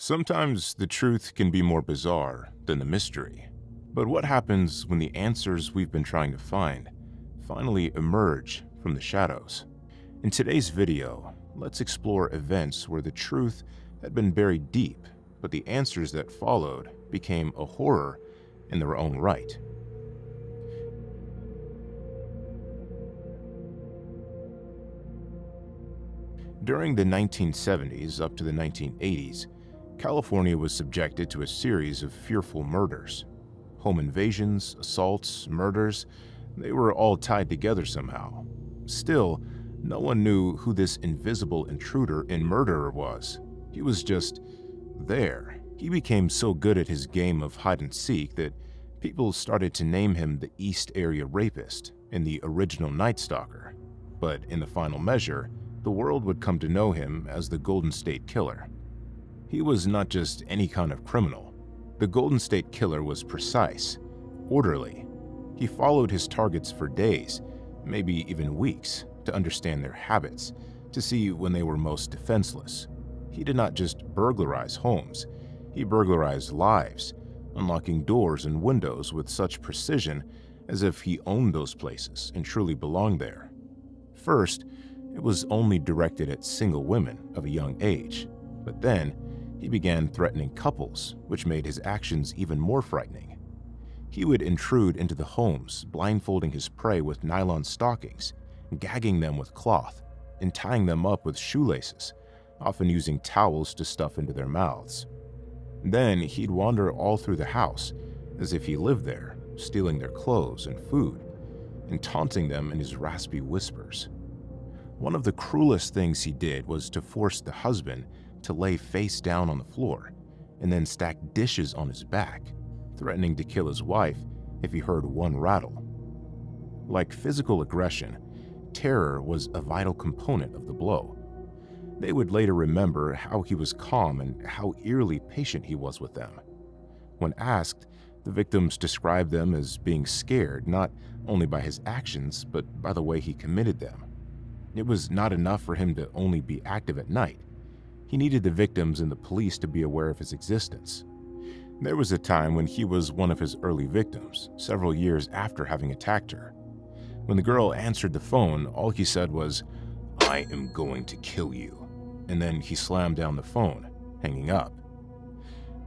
Sometimes the truth can be more bizarre than the mystery. But what happens when the answers we've been trying to find finally emerge from the shadows? In today's video, let's explore events where the truth had been buried deep, but the answers that followed became a horror in their own right. During the 1970s up to the 1980s, California was subjected to a series of fearful murders. Home invasions, assaults, murders, they were all tied together somehow. Still, no one knew who this invisible intruder and murderer was. He was just there. He became so good at his game of hide-and-seek that people started to name him the East Area Rapist and the original Night Stalker. But in the final measure, the world would come to know him as the Golden State Killer. He was not just any kind of criminal. The Golden State Killer was precise, orderly. He followed his targets for days, maybe even weeks, to understand their habits, to see when they were most defenseless. He did not just burglarize homes, he burglarized lives, unlocking doors and windows with such precision as if he owned those places and truly belonged there. First, it was only directed at single women of a young age, but then he began threatening couples, which made his actions even more frightening. He would intrude into the homes, blindfolding his prey with nylon stockings, gagging them with cloth, and tying them up with shoelaces, often using towels to stuff into their mouths. Then he'd wander all through the house, as if he lived there, stealing their clothes and food, and taunting them in his raspy whispers. One of the cruelest things he did was to force the husband to lay face down on the floor and then stack dishes on his back, threatening to kill his wife if he heard one rattle. Like physical aggression, terror was a vital component of the blow. They would later remember how he was calm and how eerily patient he was with them. When asked, the victims described them as being scared not only by his actions but by the way he committed them. It was not enough for him to only be active at night. He needed the victims and the police to be aware of his existence. There was a time when he was one of his early victims, several years after having attacked her. When the girl answered the phone, all he said was, "I am going to kill you," and then he slammed down the phone, hanging up.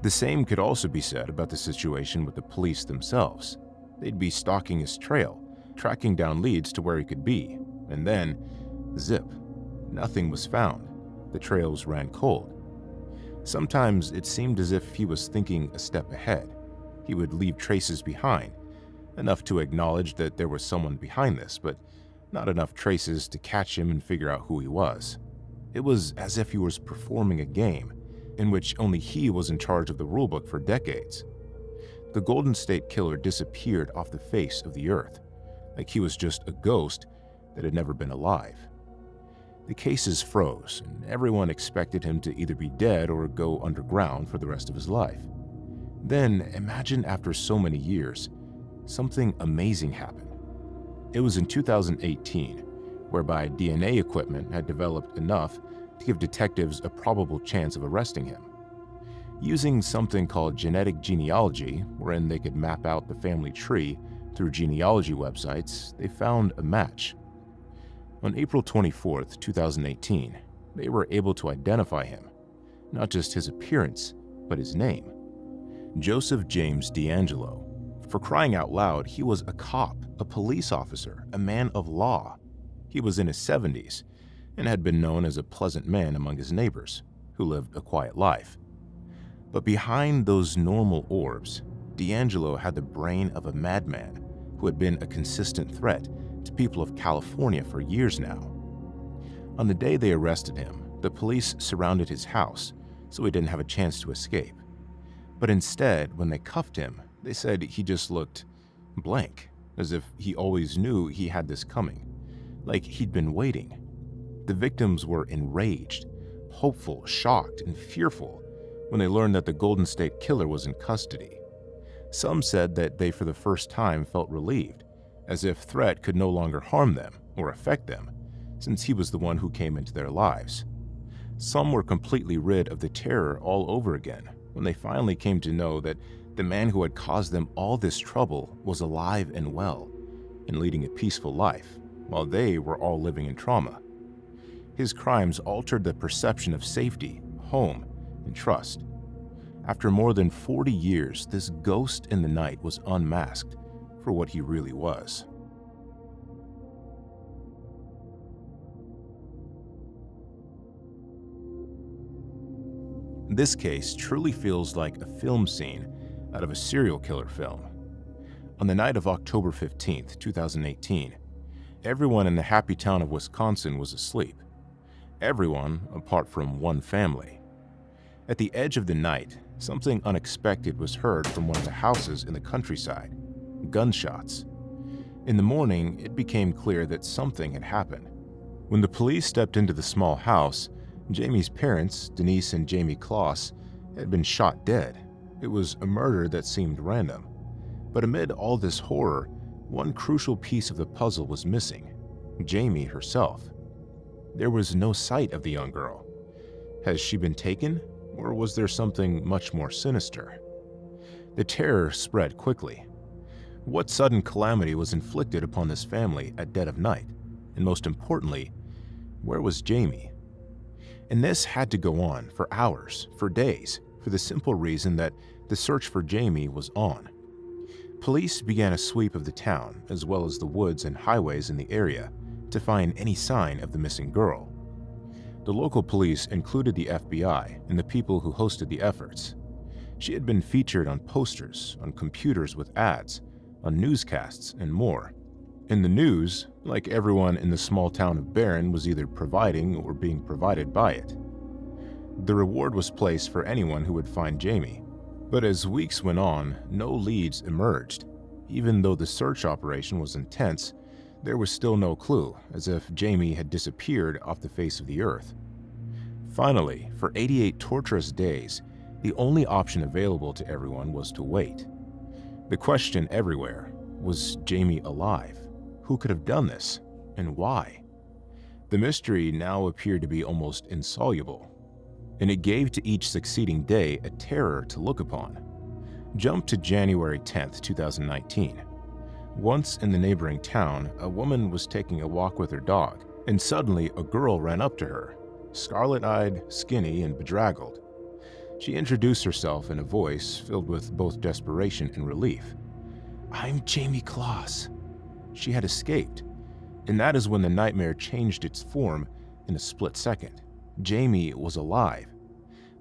The same could also be said about the situation with the police themselves. They'd be stalking his trail, tracking down leads to where he could be, and then, zip, nothing was found. The trails ran cold. Sometimes it seemed as if he was thinking a step ahead. He would leave traces behind, enough to acknowledge that there was someone behind this, but not enough traces to catch him and figure out who he was. It was as if he was performing a game in which only he was in charge of the rulebook for decades. The Golden State Killer disappeared off the face of the earth, like he was just a ghost that had never been alive. The cases froze, and everyone expected him to either be dead or go underground for the rest of his life. Then, imagine after so many years, something amazing happened. It was in 2018, whereby DNA equipment had developed enough to give detectives a probable chance of arresting him. Using something called genetic genealogy, wherein they could map out the family tree through genealogy websites, they found a match. On April 24, 2018, they were able to identify him, not just his appearance, but his name. Joseph James DeAngelo. For crying out loud, he was a cop, a police officer, a man of law. He was in his 70s and had been known as a pleasant man among his neighbors, who lived a quiet life. But behind those normal orbs, DeAngelo had the brain of a madman who had been a consistent threat to people of California for years now. On the day they arrested him, the police surrounded his house, so he didn't have a chance to escape. But instead, when they cuffed him, they said he just looked blank, as if he always knew he had this coming, like he'd been waiting. The victims were enraged, hopeful, shocked, and fearful when they learned that the Golden State Killer was in custody. Some said that they for the first time felt relieved, as if threat could no longer harm them or affect them, since he was the one who came into their lives. Some were completely rid of the terror all over again when they finally came to know that the man who had caused them all this trouble was alive and well and leading a peaceful life, while they were all living in trauma. His crimes altered the perception of safety, home, and trust. After more than 40 years, this ghost in the night was unmasked for what he really was. This case truly feels like a film scene out of a serial killer film. On the night of October 15th, 2018, everyone in the happy town of Wisconsin was asleep. Everyone apart from one family. At the edge of the night, something unexpected was heard from one of the houses in the countryside. Gunshots. In the morning, it became clear that something had happened. When the police stepped into the small house, Jamie's parents, Denise and Jamie Kloss, had been shot dead. It was a murder that seemed random. But amid all this horror, one crucial piece of the puzzle was missing: Jamie herself. There was no sight of the young girl. Has she been taken, or was there something much more sinister? The terror spread quickly. What sudden calamity was inflicted upon this family at dead of night? And most importantly, where was Jamie? And this had to go on for hours, for days, for the simple reason that the search for Jamie was on. Police began a sweep of the town, as well as the woods and highways in the area, to find any sign of the missing girl. The local police included the FBI and the people who hosted the efforts. She had been featured on posters, on computers with ads, on newscasts, and more. In the news, like everyone in the small town of Barron was either providing or being provided by it. The reward was placed for anyone who would find Jamie. But as weeks went on, no leads emerged. Even though the search operation was intense, there was still no clue, as if Jamie had disappeared off the face of the earth. Finally, for 88 torturous days, the only option available to everyone was to wait. The question everywhere: was Jamie alive? Who could have done this, and why? The mystery now appeared to be almost insoluble, and it gave to each succeeding day a terror to look upon. Jump to January 10th, 2019. Once in the neighboring town, a woman was taking a walk with her dog, and suddenly a girl ran up to her, scarlet-eyed, skinny, and bedraggled. She introduced herself in a voice filled with both desperation and relief. "I'm Jamie Kloss." She had escaped, and that is when the nightmare changed its form in a split second. Jamie was alive.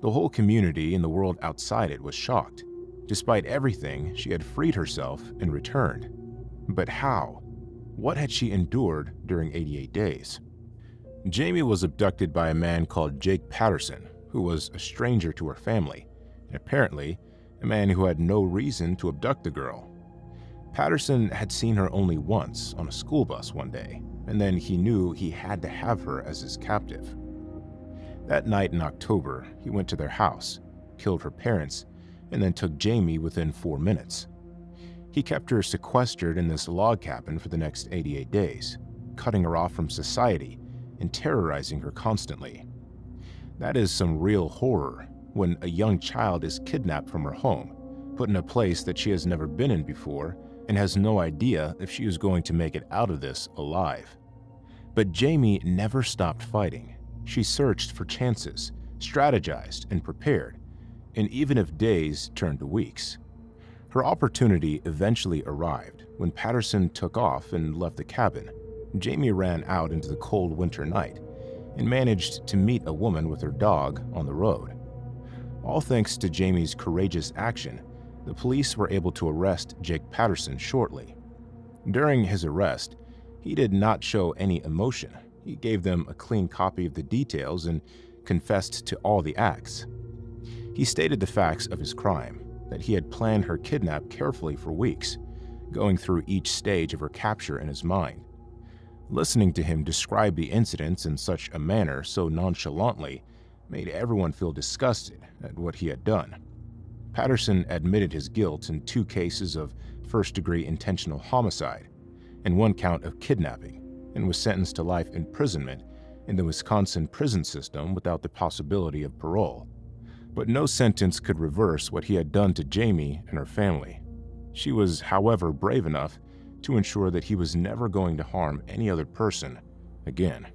The whole community and the world outside it was shocked. Despite everything, she had freed herself and returned. But how? What had she endured during 88 days? Jamie was abducted by a man called Jake Patterson, who was a stranger to her family, and apparently a man who had no reason to abduct the girl. Patterson had seen her only once on a school bus one day, and then he knew he had to have her as his captive. That night in October, he went to their house, killed her parents, and then took Jamie within 4 minutes. He kept her sequestered in this log cabin for the next 88 days, cutting her off from society and terrorizing her constantly. That is some real horror when a young child is kidnapped from her home, put in a place that she has never been in before, and has no idea if she is going to make it out of this alive. But Jamie never stopped fighting. She searched for chances, strategized, and prepared, and even if days turned to weeks. Her opportunity eventually arrived when Patterson took off and left the cabin. Jamie ran out into the cold winter night and managed to meet a woman with her dog on the road. All thanks to Jamie's courageous action, the police were able to arrest Jake Patterson shortly. During his arrest, he did not show any emotion. He gave them a clean copy of the details and confessed to all the acts. He stated the facts of his crime, that he had planned her kidnap carefully for weeks, going through each stage of her capture in his mind. Listening to him describe the incidents in such a manner so nonchalantly made everyone feel disgusted at what he had done. Patterson admitted his guilt in 2 cases of first-degree intentional homicide and 1 count of kidnapping, and was sentenced to life imprisonment in the Wisconsin prison system without the possibility of parole. But no sentence could reverse what he had done to Jamie and her family. She was, however, brave enough to ensure that he was never going to harm any other person again.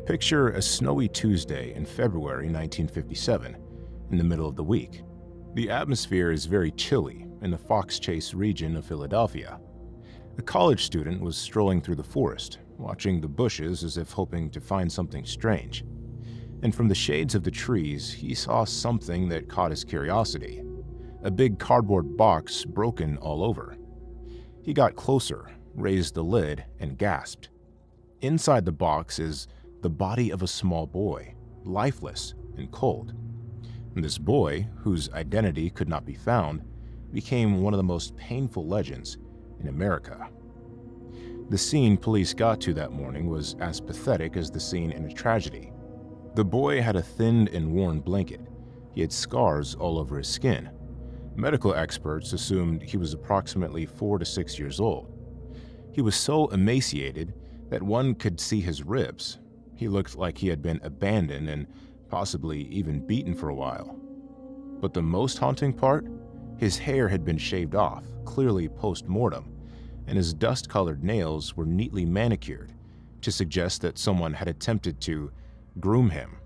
Picture a snowy Tuesday in February 1957, in the middle of the week. The atmosphere is very chilly in the Fox Chase region of Philadelphia. A college student was strolling through the forest, watching the bushes as if hoping to find something strange. And from the shades of the trees, he saw something that caught his curiosity. A big cardboard box broken all over. He got closer, raised the lid, and gasped. Inside the box is the body of a small boy, lifeless and cold. And this boy, whose identity could not be found, became one of the most painful legends in America. The scene police got to that morning was as pathetic as the scene in a tragedy. The boy had a thinned and worn blanket. He had scars all over his skin. Medical experts assumed he was approximately 4 to 6 years old. He was so emaciated that one could see his ribs. He looked like he had been abandoned and possibly even beaten for a while. But the most haunting part? His hair had been shaved off, clearly post-mortem, and his dust-colored nails were neatly manicured to suggest that someone had attempted to groom him.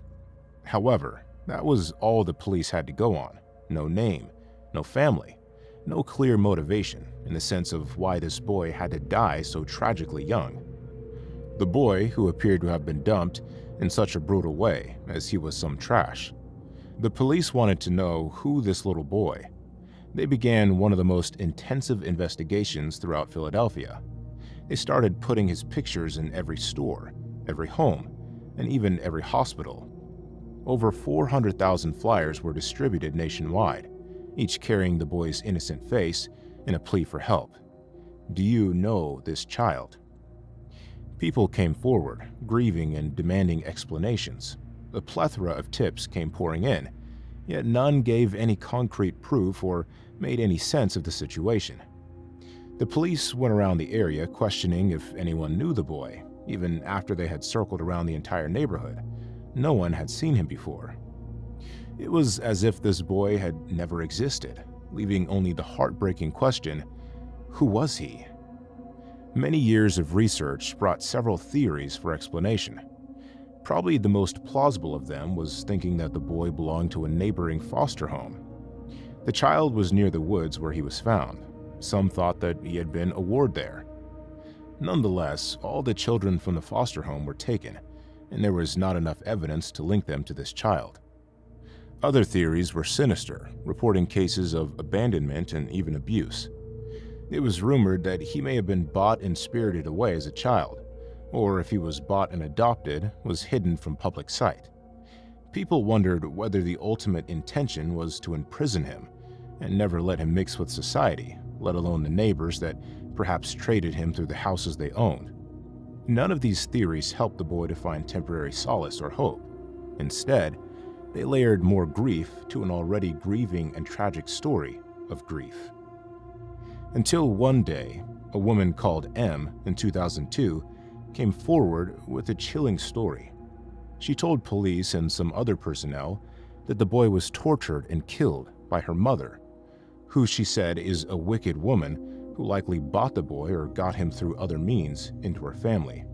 However, that was all the police had to go on. No name, no family, no clear motivation in the sense of why this boy had to die so tragically young. The boy, who appeared to have been dumped in such a brutal way, as he was some trash. The police wanted to know who this little boy. They began one of the most intensive investigations throughout Philadelphia. They started putting his pictures in every store, every home, and even every hospital. Over 400,000 flyers were distributed nationwide, each carrying the boy's innocent face and a plea for help. Do you know this child? People came forward, grieving and demanding explanations. A plethora of tips came pouring in, yet none gave any concrete proof or made any sense of the situation. The police went around the area questioning if anyone knew the boy, even after they had circled around the entire neighborhood. No one had seen him before. It was as if this boy had never existed, leaving only the heartbreaking question, who was he? Many years of research brought several theories for explanation. Probably the most plausible of them was thinking that the boy belonged to a neighboring foster home. The child was near the woods where he was found. Some thought that he had been a ward there. Nonetheless, all the children from the foster home were taken, and there was not enough evidence to link them to this child. Other theories were sinister, reporting cases of abandonment and even abuse. It was rumored that he may have been bought and spirited away as a child, or if he was bought and adopted, was hidden from public sight. People wondered whether the ultimate intention was to imprison him and never let him mix with society, let alone the neighbors that perhaps traded him through the houses they owned. None of these theories helped the boy to find temporary solace or hope. Instead, they layered more grief to an already grieving and tragic story of grief. Until one day, a woman called M in 2002 came forward with a chilling story. She told police and some other personnel that the boy was tortured and killed by her mother, who she said is a wicked woman who likely bought the boy or got him through other means into her family.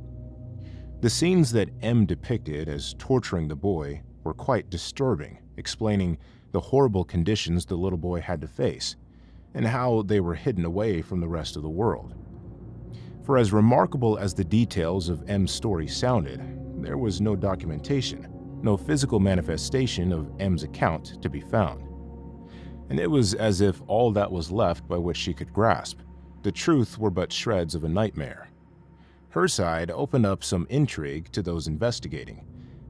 The scenes that M depicted as torturing the boy were quite disturbing, explaining the horrible conditions the little boy had to face and how they were hidden away from the rest of the world. For as remarkable as the details of M's story sounded, there was no documentation, no physical manifestation of M's account to be found. And it was as if all that was left by which she could grasp, the truth, were but shreds of a nightmare. Her side opened up some intrigue to those investigating,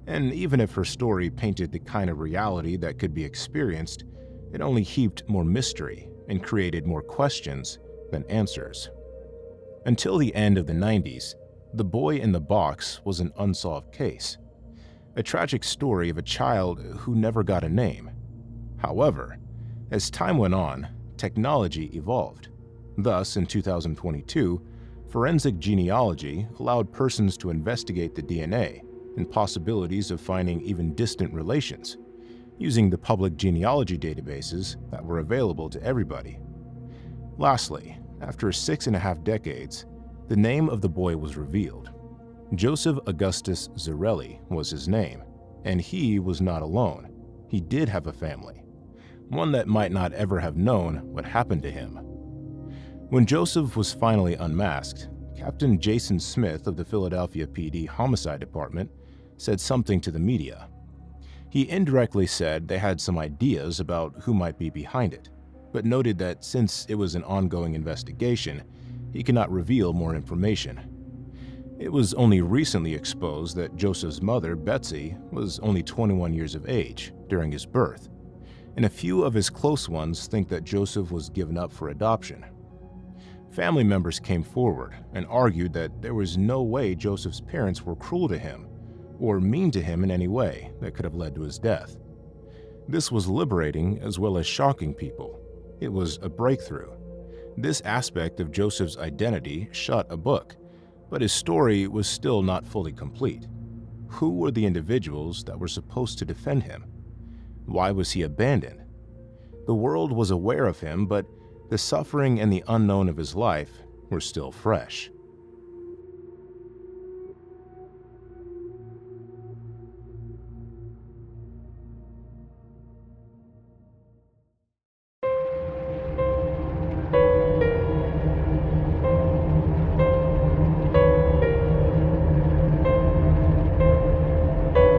and even if her story painted the kind of reality that could be experienced, it only heaped more mystery and created more questions than answers. Until the end of the 90s, the boy in the box was an unsolved case, a tragic story of a child who never got a name. However, as time went on, technology evolved. Thus, in 2022, forensic genealogy allowed persons to investigate the DNA and possibilities of finding even distant relations, using the public genealogy databases that were available to everybody. Lastly, after 6.5 decades, the name of the boy was revealed. Joseph Augustus Zarelli was his name, and he was not alone. He did have a family, one that might not ever have known what happened to him. When Joseph was finally unmasked, Captain Jason Smith of the Philadelphia PD Homicide Department said something to the media. He indirectly said they had some ideas about who might be behind it, but noted that since it was an ongoing investigation, he cannot reveal more information. It was only recently exposed that Joseph's mother, Betsy, was only 21 years of age during his birth, and a few of his close ones think that Joseph was given up for adoption. Family members came forward and argued that there was no way Joseph's parents were cruel to him or mean to him in any way that could have led to his death. This was liberating as well as shocking people. It was a breakthrough. This aspect of Joseph's identity shut a book, but his story was still not fully complete. Who were the individuals that were supposed to defend him? Why was he abandoned? The world was aware of him, but the suffering and the unknown of his life were still fresh.